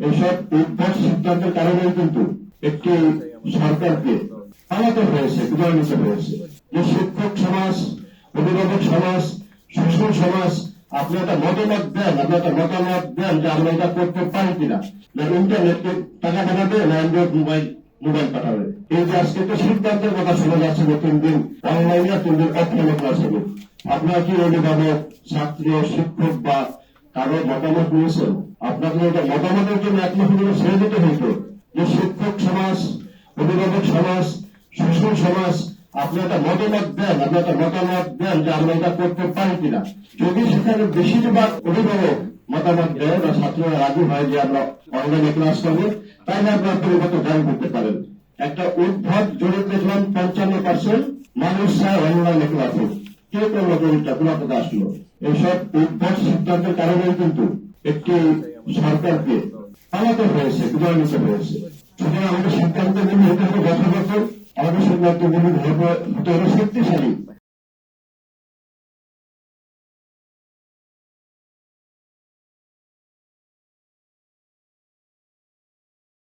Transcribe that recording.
এইসব উদ্ভট সিদ্ধান্তের কারণে কিন্তু একটি সরকারকে পালাতে হয়েছে, বিদায় নিতে হয়েছে। যে শিক্ষক সমাজ, অভিভাবক সমাজ, শিশু সমাজ আপনি একটা মতামত দেন, যে আমরা এটা করতে পারি কিনা, না ইন্টারনেটকে টাকা পাঠাবে, না অ্যান্ড্রয়েড মোবাইল পাঠাবে। এই যে আজকে একটা সিদ্ধান্তের কথা শোনা যাচ্ছে যে 3 দিন অনলাইনে, 3 দিন অফলাইনে ক্লাস হবে। আপনার কি অভিভাবক, ছাত্র, শিক্ষক বা কারো মতামত নিয়েছেন? আপনাকে এটা মতামতের জন্য একমাত্র ছেড়ে দিতে হইতো যে শিক্ষক সমাজ, অভিভাবক সমাজ, শিশু সমাজ আপনি একটা মতামত দেন যে আমরা এটা করতে পারি কিনা। যদি সেখানে বেশিরভাগ অভিভাবক মতামত দেয় বা ছাত্ররা রাজি হয় যে আমরা অনলাইনে ক্লাস করবো, তাহলে আপনার পরিবর্তন জারি করতে পারেন। একটা উদ্ভট জরিপ দেখলাম 55% মানুষ চায় অনলাইনে ক্লাস হোক। কে করলো জরিপটা, কোথা থেকে আসলো? এইসব উদ্ভট সিদ্ধান্তের কারণে কিন্তু একটি সরকারকে পালাতে হয়েছে, বিদায় নিতে হয়েছে। সুতরাং আমাদের সিদ্ধান্ত নিতে হতে হবে যথাযথ, আমাদের সিদ্ধান্ত হতে হবে শক্তিশালী।